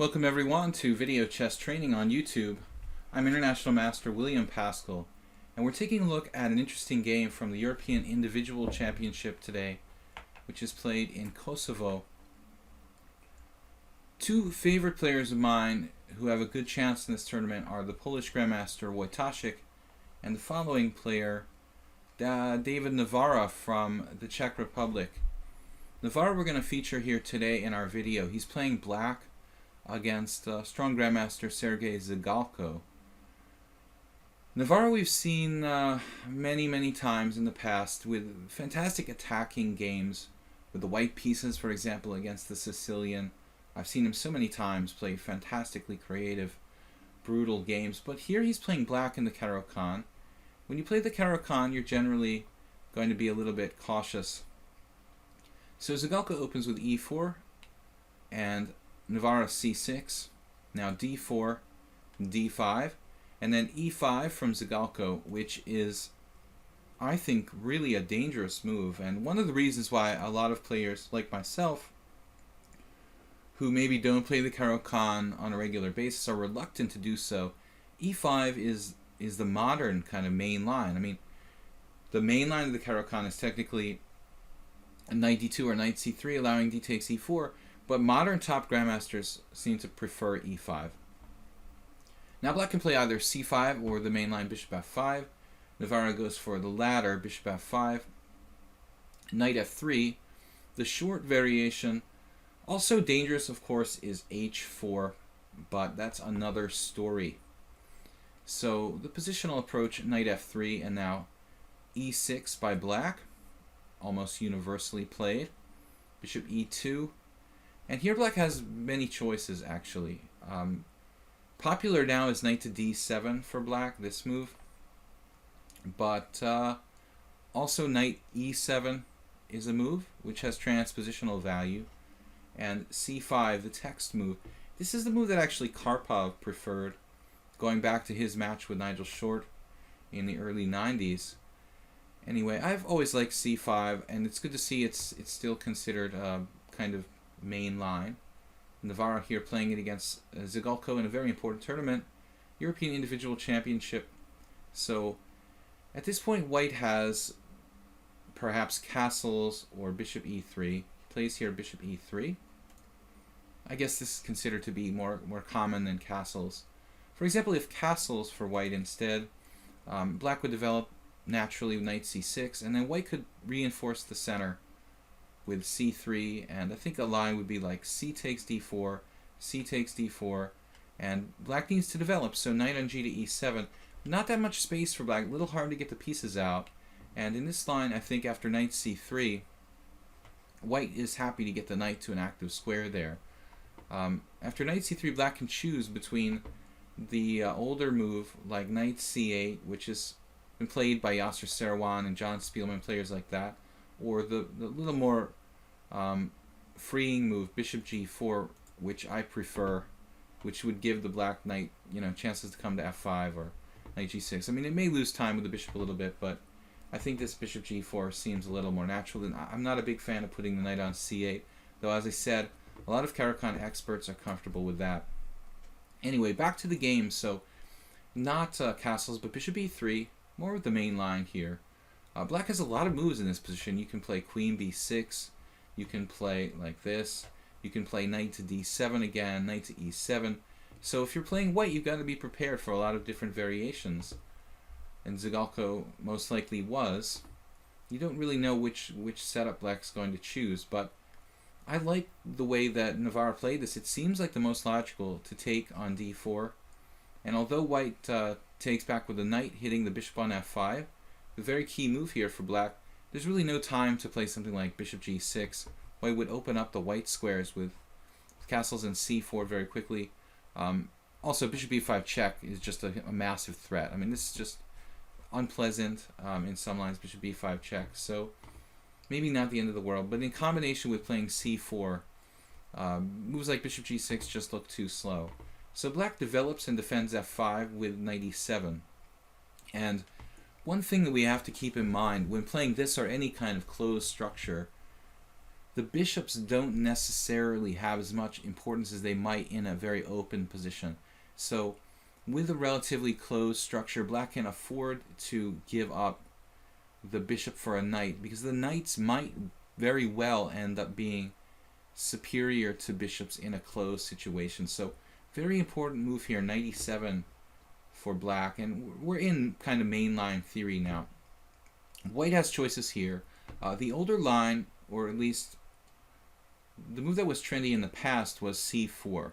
Welcome everyone to Video Chess Training on YouTube. I'm International Master William Paschall, and we're taking a look at an interesting game from the European Individual Championship today, which is played in Kosovo. Two favorite players of mine who have a good chance in this tournament are the Polish Grandmaster Wojciech and the following player, David Navara from the Czech Republic. Navara we're going to feature here today in our video. He's playing black against strong Grandmaster Sergei Zhigalko. Navara we've seen many times in the past with fantastic attacking games with the white pieces, for example, against the Sicilian. I've seen him so many times play fantastically creative, brutal games, but here he's playing black in the Caro-Kann. When you play the Caro-Kann, you're generally going to be a little bit cautious. So Zhigalko opens with e4 and Navara c6, now d4, d5, and then e5 from Zhigalko, which is, I think, really a dangerous move, and one of the reasons why a lot of players like myself who maybe don't play the Caro-Kann on a regular basis are reluctant to do so. e5 is the modern kind of main line. I mean, the main line of the Caro-Kann is technically a knight d2 or knight c3, allowing d takes e4, but modern top grandmasters seem to prefer e5. Now black can play either c5 or the main line bishop f5. Navara goes for the latter, bishop f5, knight f3. The short variation, also dangerous of course, is h4, but that's another story. So the positional approach, knight f3, and now e6 by black, almost universally played. Bishop e2. And here black has many choices, actually. Popular now is knight to d7 for black, this move. But also knight e7 is a move, which has transpositional value. And c5, the text move. This is the move that actually Karpov preferred, going back to his match with Nigel Short in the early 90s. Anyway, I've always liked c5, and it's good to see it's still considered kind of main line. Navara here playing it against Zhigalko in a very important tournament, European Individual Championship. So at this point white has perhaps castles or bishop e3. He plays here bishop e3. I guess this is considered to be more common than castles. For example, if castles for white instead, black would develop naturally with knight c6, and then white could reinforce the center with c3, and I think a line would be like c takes d4, c takes d4, and black needs to develop, so knight on g to e7. Not that much space for black, a little hard to get the pieces out, and in this line I think after knight c3, white is happy to get the knight to an active square there. After knight c3, black can choose between the older move like knight c8, which has been played by Yasser Seirawan and John Spielman, players like that, or the little more freeing move, bishop g4, which I prefer, which would give the black knight, chances to come to f5 or knight g6. I mean, it may lose time with the bishop a little bit, but I think this bishop g4 seems a little more natural. And I'm not a big fan of putting the knight on c8, though as I said, a lot of Caro-Kann experts are comfortable with that. Anyway, back to the game. So, not castles, but bishop e3, more of the main line here. Black has a lot of moves in this position. You can play queen b6, you can play like this, you can play knight to d7 again, knight to e7. So if you're playing white, you've got to be prepared for a lot of different variations. And Zhigalko most likely was. You don't really know which setup black's going to choose, but I like the way that Navara played this. It seems like the most logical to take on d4. And although white takes back with the knight hitting the bishop on f5, the very key move here for black, there's really no time to play something like bishop g6. White would open up the white squares with castles and c4 very quickly. Also, bishop e5 check is just a massive threat. I mean, this is just unpleasant in some lines, bishop e5 check. So maybe not the end of the world, but in combination with playing c4, moves like bishop g6 just look too slow. So black develops and defends f5 with knight e7. And one thing that we have to keep in mind when playing this or any kind of closed structure the bishops don't necessarily have as much importance as they might in a very open position. So with a relatively closed structure, black can afford to give up the bishop for a knight, because the knights might very well end up being superior to bishops in a closed situation. So very important move here, knight e7 for black, and we're in kind of mainline theory now. White has choices here. The older line, or at least the move that was trendy in the past, was c4,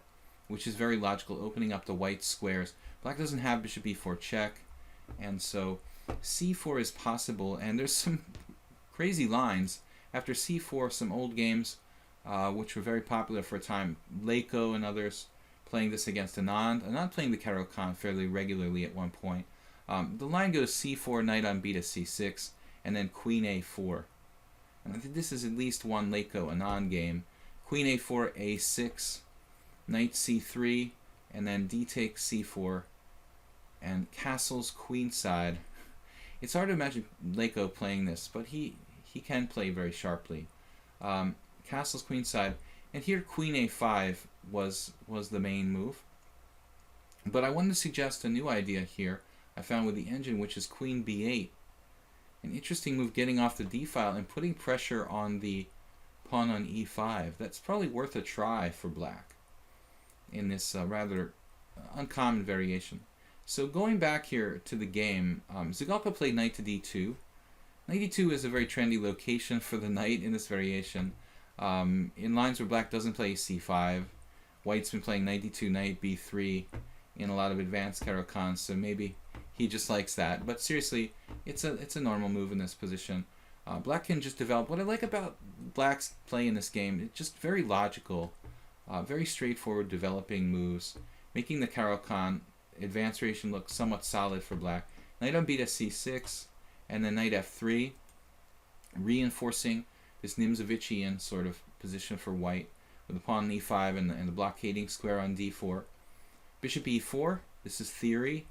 which is very logical, opening up the white squares. Black doesn't have bishop e4 check, and so c4 is possible, and there's some crazy lines. After c4, some old games, which were very popular for a time, Zhigalko and others, playing this against Anand. Anand playing the Caro-Kann fairly regularly at one point. The line goes c4, knight on b to c6, and then queen a4. And I think this is at least one Zhigalko Anand game. Queen a4, a6, knight c3, and then d takes c4, and castles queenside. It's hard to imagine Zhigalko playing this, but he can play very sharply. Castles queenside, and here queen a5 was the main move. But I wanted to suggest a new idea here I found with the engine, which is queen b8. An interesting move, getting off the d file and putting pressure on the pawn on e5. That's probably worth a try for black in this rather uncommon variation. So going back here to the game, Zhigalko played knight to d2. Knight d2 is a very trendy location for the knight in this variation. In lines where black doesn't play c5, white's been playing knight d2, knight b3 in a lot of advanced Caro-Kann, so maybe he just likes that. But seriously, it's a normal move in this position. Black can just develop. What I like about black's play in this game, it's just very logical, very straightforward developing moves, making the Caro-Kann advanced variation look somewhat solid for black. Knight on b to c6, and then knight f3, reinforcing this Nimzovician sort of position for white, with the pawn on e5 and the blockading square on d4. Bishop e4, this is theory,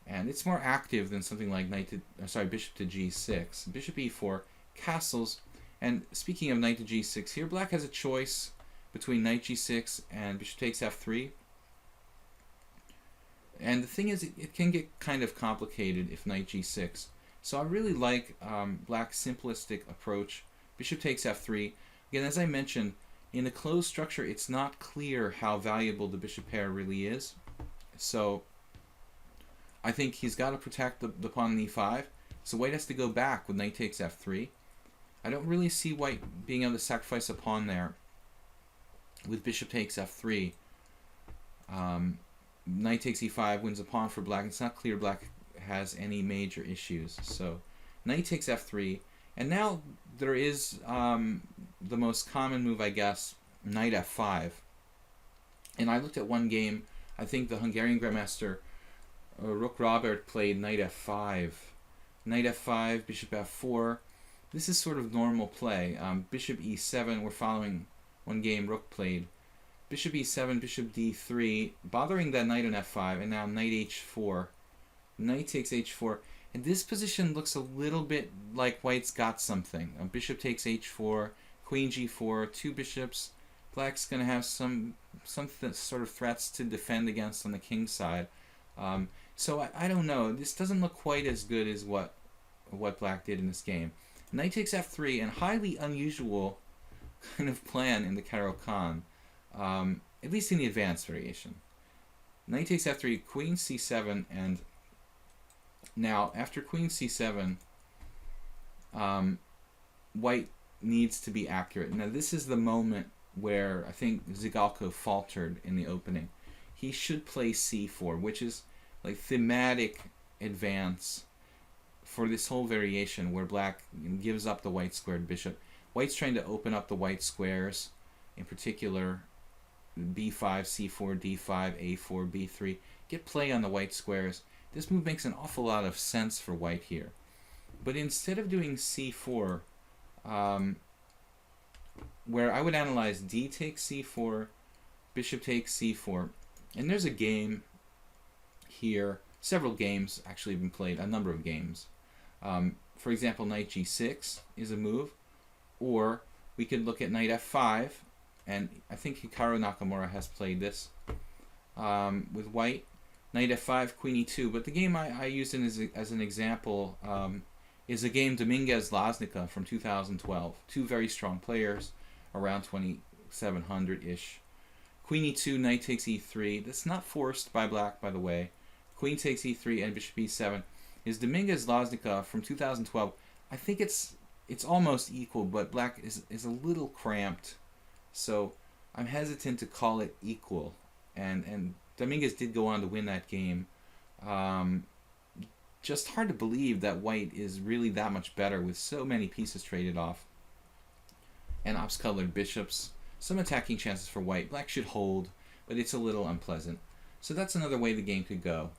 and it's more active than something like bishop to g6. Bishop e4, castles, and speaking of knight to g6, here black has a choice between knight g6 and bishop takes f3. And the thing is, it can get kind of complicated if knight g6. So I really like black's simplistic approach. Bishop takes f3. Again, as I mentioned, in a closed structure, it's not clear how valuable the bishop pair really is. So I think he's got to protect the pawn on e5. So white has to go back with knight takes f3. I don't really see white being able to sacrifice a pawn there with bishop takes f3. Knight takes e5 wins a pawn for black. It's not clear black has any major issues. So knight takes f3. And now there is the most common move, I guess, knight f5. And I looked at one game. I think the Hungarian Grandmaster Rook Robert played knight f5. Knight f5, bishop f4. This is sort of normal play. Bishop e7, we're following one game Rook played. Bishop e7, bishop d3, bothering that knight on f5, and now knight h4. Knight takes h4. And this position looks a little bit like white's got something. Bishop takes h4, queen g4, two bishops. Black's going to have some sort of threats to defend against on the king side. So I don't know. This doesn't look quite as good as what black did in this game. Knight takes f3, and highly unusual kind of plan in the Caro-Kann, at least in the advanced variation. Knight takes f3, queen c7, and now after queen c7, white needs to be accurate. Now this is the moment where I think Zhigalko faltered in the opening. He should play c4, which is like thematic advance for this whole variation where black gives up the white squared bishop. White's trying to open up the white squares, in particular b5, c4, d5, a4, b3. Get play on the white squares. This move makes an awful lot of sense for white here. But instead of doing c4, where I would analyze d takes c4, bishop takes c4, and there's a game here, several games actually have been played, a number of games. For example, knight g6 is a move, or we could look at knight f5, and I think Hikaru Nakamura has played this with white. Knight f5, queen e2, but the game I used as an example is a game Dominguez-Loznica from 2012. Two very strong players, around 2700-ish. Queen e2, knight takes e3. That's not forced by black, by the way. Queen takes e3 and bishop e7 is Dominguez-Loznica from 2012. I think it's almost equal, but black is a little cramped, so I'm hesitant to call it equal. And Dominguez did go on to win that game. Just hard to believe that white is really that much better with so many pieces traded off. And ops-colored bishops. Some attacking chances for white. Black should hold, but it's a little unpleasant. So that's another way the game could go.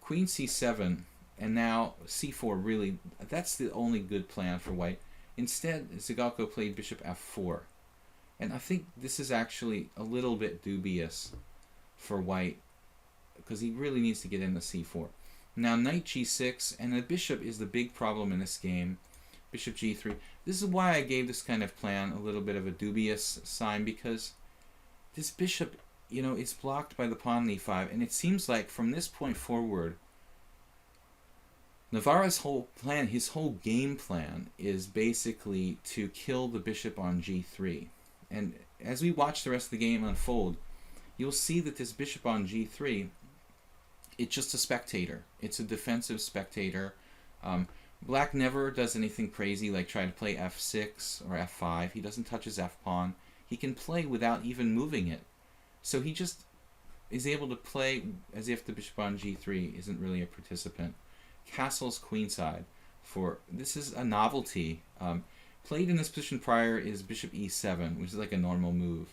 Queen c7, and now c4, really, that's the only good plan for white. Instead, Zhigalko played bishop f4. And I think this is actually a little bit dubious for white, because he really needs to get into c4. Now knight g6, and the bishop is the big problem in this game. Bishop g3. This is why I gave this kind of plan a little bit of a dubious sign, because this bishop, you know, is blocked by the pawn on e5, and it seems like from this point forward, Navara's whole plan, his whole game plan, is basically to kill the bishop on g3. And as we watch the rest of the game unfold, you'll see that this bishop on g3, it's just a spectator. It's a defensive spectator. Black never does anything crazy like try to play f6 or f5. He doesn't touch his f-pawn. He can play without even moving it. So he just is able to play as if the bishop on g3 isn't really a participant. Castles queenside. This is a novelty. Played in this position prior is bishop e7, which is like a normal move.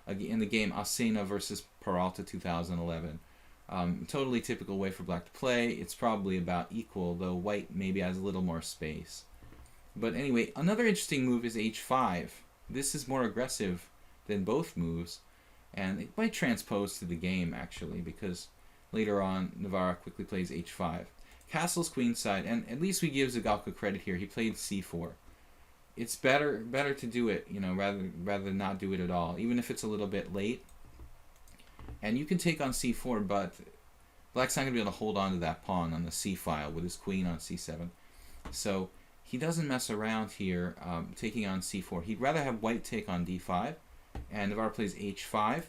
In the game Asena versus Peralta 2011. Totally typical way for black to play. It's probably about equal, though white maybe has a little more space. But anyway, another interesting move is h5. This is more aggressive than both moves, and it might transpose to the game, actually, because later on, Navara quickly plays h5. Castles queenside, and at least we give Zhigalko credit here. He played c4. It's better to do it, you know, rather than not do it at all, even if it's a little bit late. And you can take on c4, but black's not going to be able to hold on to that pawn on the c file with his queen on c7. So he doesn't mess around here taking on c4. He'd rather have white take on d5, and Navara plays h5.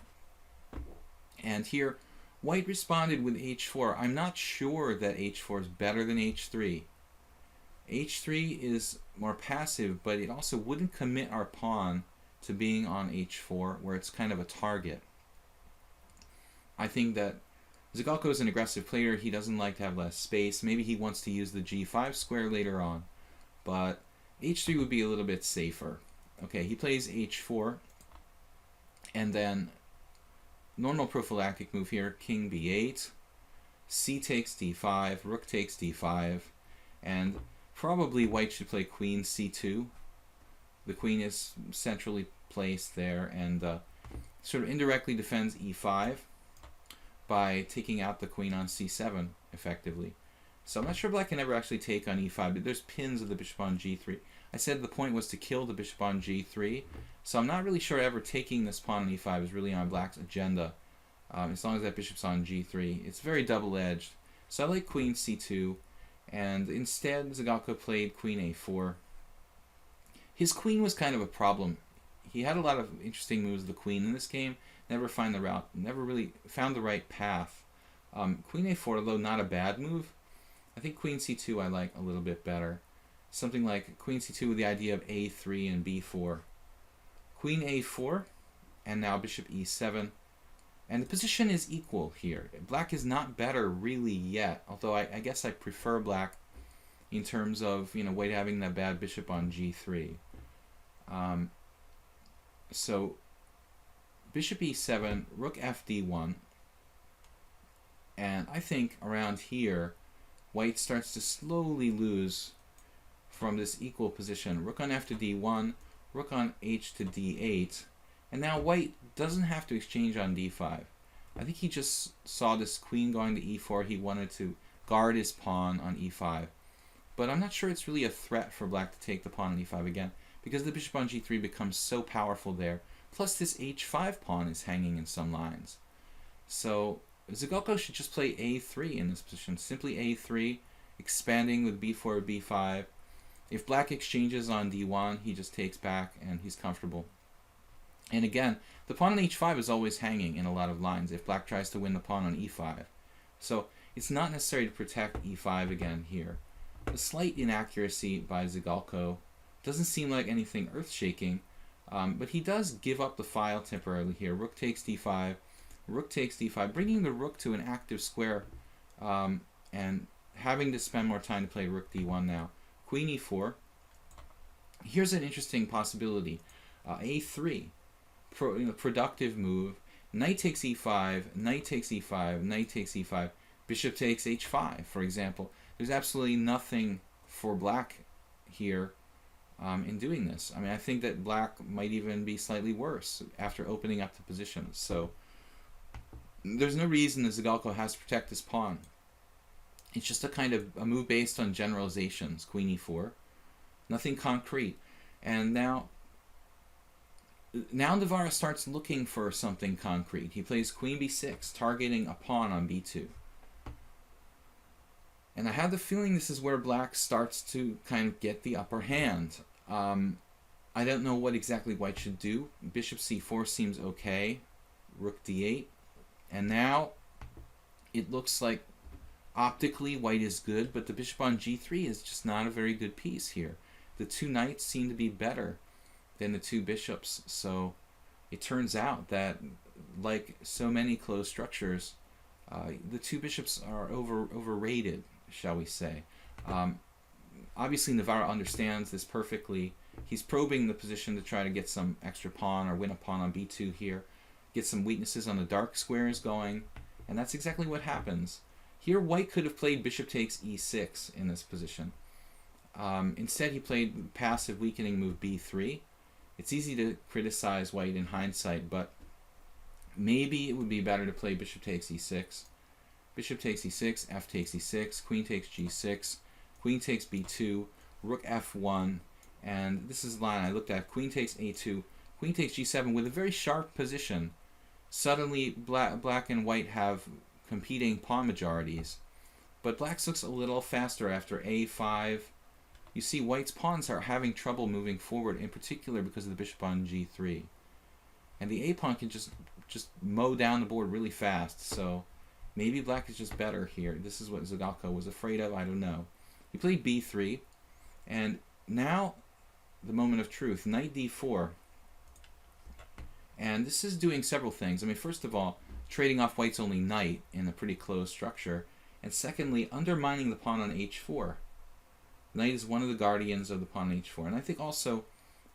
And here, white responded with h4. I'm not sure that h4 is better than h3. h3 is more passive, but it also wouldn't commit our pawn to being on h4, where it's kind of a target. I think that Zhigalko is an aggressive player. He doesn't like to have less space. Maybe he wants to use the g5 square later on, but h3 would be a little bit safer. Okay, he plays h4, and then normal prophylactic move here, king b8, c takes d5, rook takes d5, and probably white should play queen c2. The queen is centrally placed there, and sort of indirectly defends e5 by taking out the queen on c7 effectively. So I'm not sure black can ever actually take on e5, but there's pins of the bishop on g3. I said the point was to kill the bishop on g3, so I'm not really sure ever taking this pawn on e5 is really on black's agenda, as long as that bishop's on g3. It's very double-edged. So I like queen c2, and instead Zhigalko played queen a4. His queen was kind of a problem. He had a lot of interesting moves with the queen in this game, never really found the right path. Queen a4, although not a bad move, I think queen c2 I like a little bit better. Something like queen c2 with the idea of a3 and b4. Queen a4, and now bishop e7. And the position is equal here. Black is not better really yet, although I guess I prefer black in terms of, you know, white having that bad bishop on g3. So bishop e7, rook fd1, and I think around here white starts to slowly lose from this equal position. Rook on f to d1, rook on h to d8, and now white doesn't have to exchange on d5. I think he just saw this queen going to e4. He wanted to guard his pawn on e5. But I'm not sure it's really a threat for black to take the pawn on e5 again, because the bishop on g3 becomes so powerful there. Plus this h5 pawn is hanging in some lines. So Zhigalko should just play a3 in this position. Simply a3, expanding with b4, b5. If black exchanges on d1, he just takes back and he's comfortable. And again, the pawn on h5 is always hanging in a lot of lines if black tries to win the pawn on e5. So it's not necessary to protect e5 again here. A slight inaccuracy by Zhigalko. Doesn't seem like anything earth-shaking, but he does give up the file temporarily here. Rook takes d5, rook takes d5, bringing the rook to an active square, and having to spend more time to play rook d1 now. Queen e4. Here's an interesting possibility. A3, productive move. Knight takes e5, knight takes e5, knight takes e5, bishop takes h5, for example. There's absolutely nothing for black here in doing this. I mean, I think that black might even be slightly worse after opening up the positions. So there's no reason that Zhigalko has to protect this pawn. It's just a kind of a move based on generalizations. Queen e4, nothing concrete. And now Navara starts looking for something concrete. He plays queen b6, targeting a pawn on b2. And I have the feeling this is where black starts to kind of get the upper hand. I don't know what exactly white should do. Bishop c4 seems okay. Rook d8. And now it looks like optically white is good, but the bishop on g3 is just not a very good piece here. The two knights seem to be better than the two bishops. So it turns out that, like so many closed structures, the two bishops are overrated, shall we say. Obviously, Navara understands this perfectly. He's probing the position to try to get some extra pawn or win a pawn on b2 here, get some weaknesses on the dark squares going, and that's exactly what happens. Here, white could have played bishop takes e6 in this position. Instead, he played passive weakening move b3. It's easy to criticize white in hindsight, but maybe it would be better to play bishop takes e6. Bishop takes e6, f takes e6, queen takes g6, queen takes b2, rook f1, and this is the line I looked at. Queen takes a2, queen takes g7 with a very sharp position. Suddenly, black and white have competing pawn majorities, but black's looks a little faster after a5. You see white's pawns are having trouble moving forward, in particular because of the bishop on g3. And the a pawn can just mow down the board really fast, so maybe black is just better here. This is what Zhigalko was afraid of, I don't know. He played b3, and now the moment of truth, knight d4. And this is doing several things. I mean, first of all, trading off white's only knight in a pretty closed structure, and secondly, undermining the pawn on h4. Knight is one of the guardians of the pawn on h4, and I think also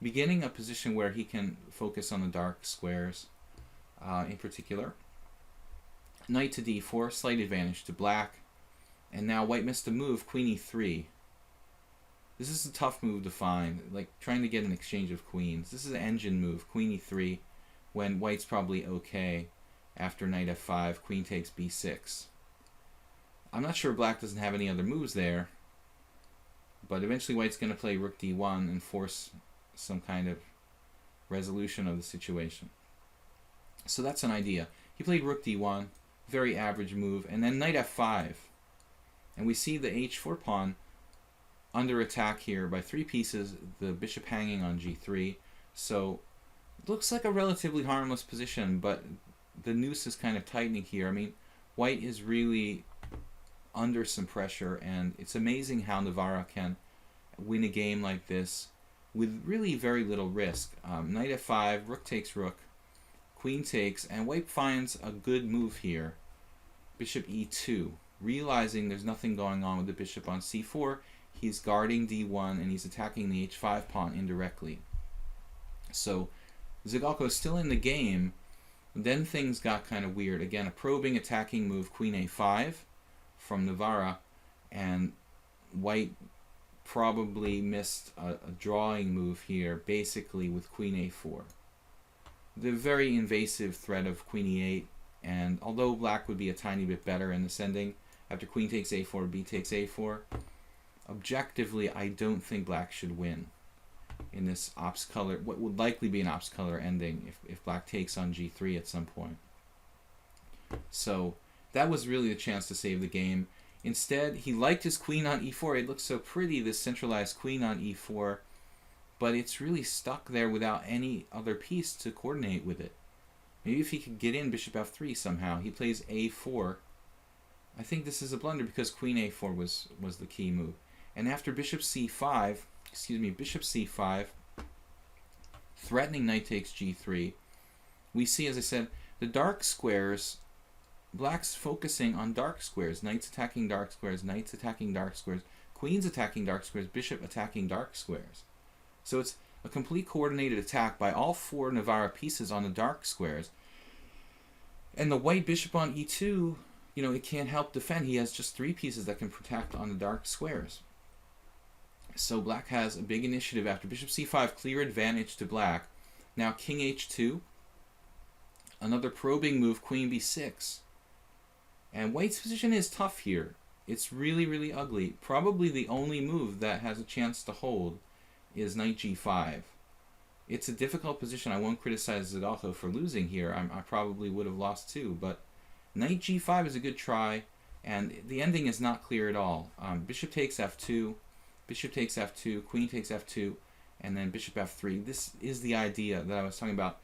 beginning a position where he can focus on the dark squares in particular. Knight to d4, slight advantage to black, and now white missed a move, queen e3. This is a tough move to find, like trying to get an exchange of queens. This is an engine move, queen e3, when white's probably okay after knight f5, queen takes b6. I'm not sure black doesn't have any other moves there, but eventually white's going to play rook d1 and force some kind of resolution of the situation. So that's an idea. He played rook d1, very average move, and then knight f5. And we see the h4 pawn under attack here by 3 pieces, the bishop hanging on g3. So it looks like a relatively harmless position, but the noose is kind of tightening here. I mean, white is really under some pressure, and it's amazing how Navara can win a game like this with really very little risk. Knight f5, rook takes rook, queen takes, and white finds a good move here. Bishop e2, realizing there's nothing going on with the bishop on c4, he's guarding d1 and he's attacking the h5 pawn indirectly. So Zhigalko is still in the game. Then things got kind of weird. Again, a probing attacking move, queen a5 from Navara, and white probably missed a drawing move here, basically with queen a4. The very invasive threat of queen e8, and although black would be a tiny bit better in this ending, after queen takes a4, b takes a4, objectively I don't think black should win. in this ops color, what would likely be an ops color ending if black takes on g3 at some point. So that was really the chance to save the game. Instead, he liked his queen on e4. It looks so pretty, this centralized queen on e4, but it's really stuck there without any other piece to coordinate with it. Maybe if he could get in bishop f3 somehow. He plays a4. I think this is a blunder because queen a4 was the key move. And after bishop c5, bishop c5, threatening knight takes g3, we see, as I said, the dark squares, black's focusing on dark squares, knights attacking dark squares, knights attacking dark squares, queens attacking dark squares, bishop attacking dark squares. So it's a complete coordinated attack by all four Navara pieces on the dark squares. And the white bishop on e2, it can't help defend. He has just 3 pieces that can protect on the dark squares. So black has a big initiative after bishop c5, clear advantage to black. Now king h2, another probing move, queen b6. And white's position is tough here. It's really, really ugly. Probably the only move that has a chance to hold is knight g5. It's a difficult position. I won't criticize Zhigalko for losing here. I probably would have lost too, but knight g5 is a good try, and the ending is not clear at all. Bishop takes f2, bishop takes f2, queen takes f2, and then bishop f3. This is the idea that I was talking about,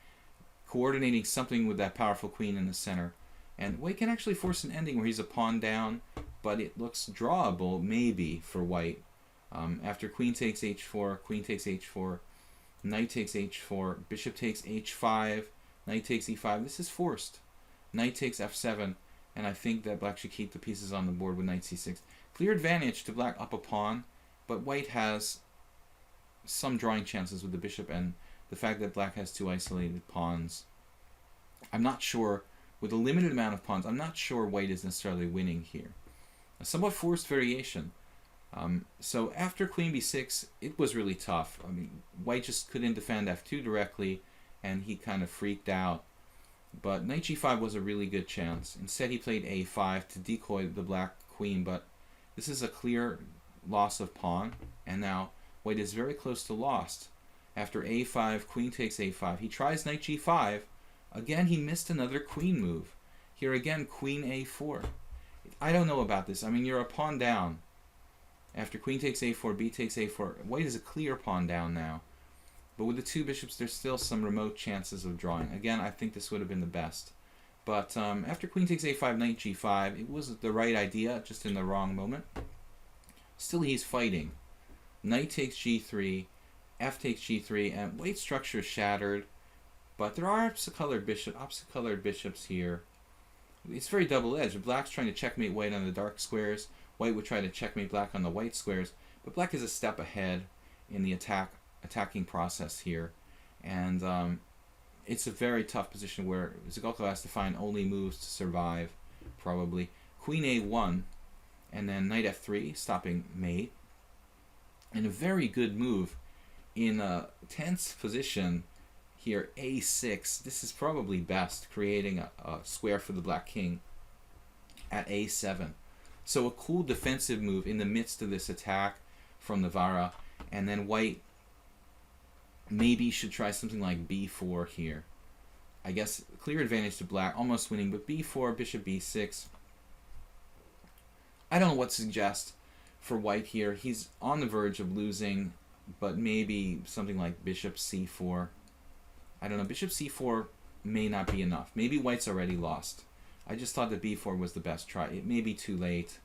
coordinating something with that powerful queen in the center. And white can actually force an ending where he's a pawn down, but it looks drawable, maybe, for white. After queen takes h4, queen takes h4, knight takes h4, bishop takes h5, knight takes e5. This is forced. Knight takes f7, and I think that black should keep the pieces on the board with knight c6. Clear advantage to black up a pawn, but white has some drawing chances with the bishop, and the fact that black has 2 isolated pawns. I'm not sure, with a limited amount of pawns, I'm not sure white is necessarily winning here. A somewhat forced variation. So after queen b6, it was really tough. I mean, white just couldn't defend f2 directly, and he kind of freaked out. But knight g5 was a really good chance. Instead, he played a5 to decoy the black queen, but this is a clear loss of pawn, and now white is very close to lost. After a5, queen takes a5. He tries knight g5. Again, he missed another queen move. Here again, queen a4. I don't know about this. I mean, you're a pawn down. After queen takes a4, b takes a4. White is a clear pawn down now. But with the 2 bishops, there's still some remote chances of drawing. Again, I think this would have been the best. But after queen takes a5, knight g5, it was the right idea, just in the wrong moment. Still, he's fighting. Knight takes g3, f takes g3, and white's structure is shattered. But there are opposite colored bishops here. It's very double-edged. Black's trying to checkmate white on the dark squares. White would try to checkmate black on the white squares. But black is a step ahead in the attacking process here. And it's a very tough position where Zhigalko has to find only moves to survive, probably. Queen a1, and then knight f3, stopping mate. And a very good move in a tense position here, a6. This is probably best, creating a square for the black king at a7. So a cool defensive move in the midst of this attack from Navara. And then white maybe should try something like b4 here. I guess clear advantage to black, almost winning, but b4, bishop b6. I don't know what to suggest for white here. He's on the verge of losing, but maybe something like bishop c4. I don't know. Bishop c4 may not be enough. Maybe white's already lost. I just thought that b4 was the best try. It may be too late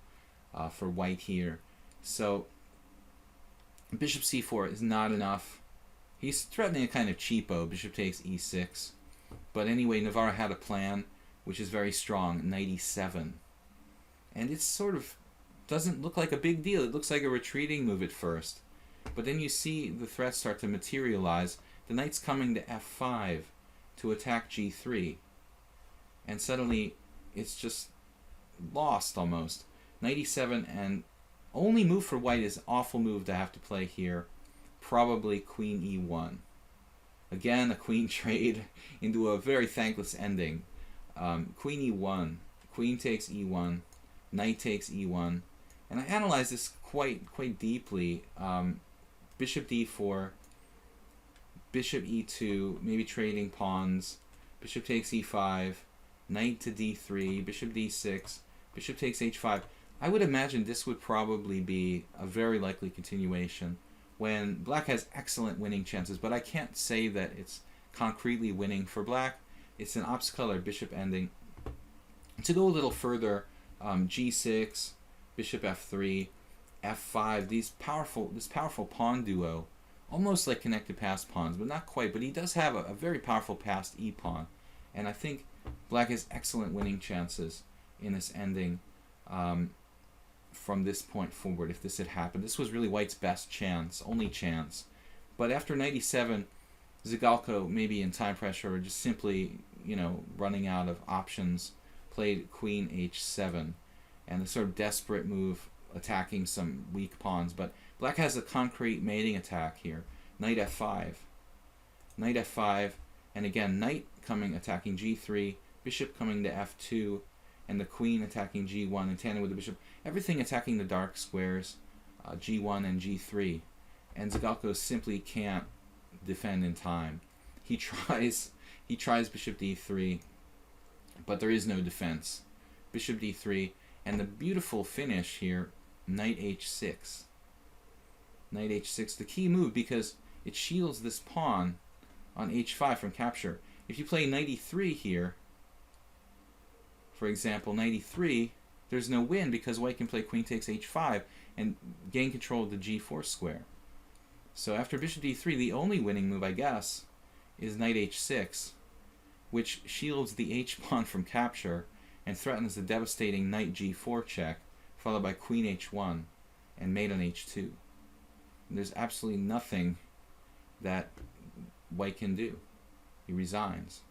for white here. So bishop c4 is not enough. He's threatening a kind of cheapo. Bishop takes e6. But anyway, Navara had a plan, which is very strong. Knight e7. And it sort of doesn't look like a big deal. It looks like a retreating move at first. But then you see the threats start to materialize. The knight's coming to f5 to attack g3. And suddenly, it's just lost almost. Knight e7, and only move for white is an awful move to have to play here. Probably queen e1. Again, a queen trade into a very thankless ending. Queen e1, queen takes e1, knight takes e1. And I analyzed this quite deeply. Bishop d4, bishop e2, maybe trading pawns, bishop takes e5, knight to d3, bishop d6, bishop takes h5. I would imagine this would probably be a very likely continuation when black has excellent winning chances, but I can't say that it's concretely winning for black. It's an obstacle or bishop ending. To go a little further, g6, bishop f3, f5, this powerful pawn duo, almost like connected passed pawns, but not quite. But he does have a very powerful passed e-pawn, and I think black has excellent winning chances in this ending from this point forward. If this had happened, this was really white's best chance, only chance. But after 97, Zhigalko, maybe in time pressure or just simply, running out of options, played queen h7, and a sort of desperate move attacking some weak pawns. But black has a concrete mating attack here. Knight f5. Knight f5, and again, knight coming attacking g3, bishop coming to f2, and the queen attacking g1 in tandem with the bishop. Everything attacking the dark squares, g1 and g3. And Zhigalko simply can't defend in time. He tries bishop d3, but there is no defense. Bishop d3, and the beautiful finish here, knight h6. Knight h6, the key move because it shields this pawn on h5 from capture. If you play knight e3 here, for example, knight e3, there's no win because white can play queen takes h5 and gain control of the g4 square. So after bishop d3, the only winning move, I guess, is knight h6, which shields the h-pawn from capture and threatens the devastating knight g4 check, followed by queen h1 and mate on h2. And there's absolutely nothing that white can do. He resigns.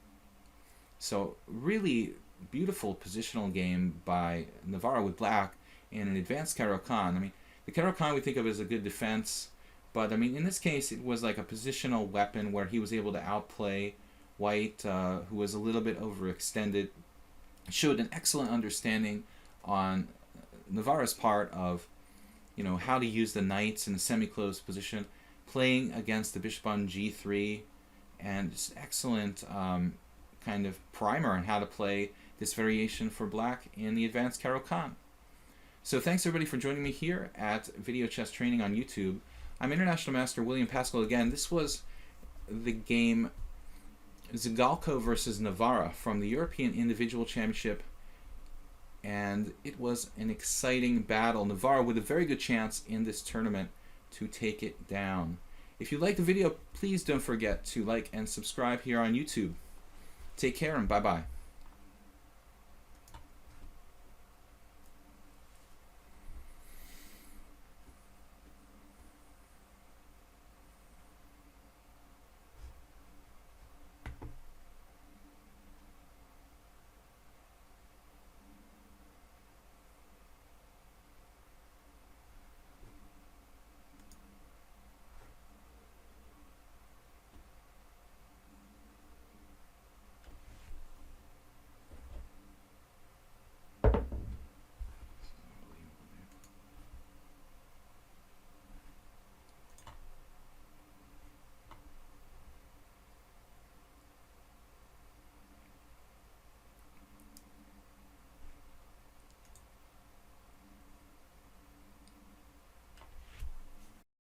So really beautiful positional game by Navara with black in an advanced Caro-Kann. I mean, the Caro-Kann we think of as a good defense, but I mean, in this case, it was like a positional weapon where he was able to outplay white, who was a little bit overextended. Showed an excellent understanding on Navara's part of, how to use the knights in a semi-closed position, playing against the bishop on g3, and just excellent kind of primer on how to play this variation for black in the advanced Caro-Kann. So thanks everybody for joining me here at Video Chess Training on YouTube. I'm International Master William Paschall again. This was the game Zhigalko versus Navara from the European Individual Championship, and it was an exciting battle. Navara with a very good chance in this tournament to take it down. If you liked the video, please don't forget to like and subscribe here on YouTube. Take care and bye-bye.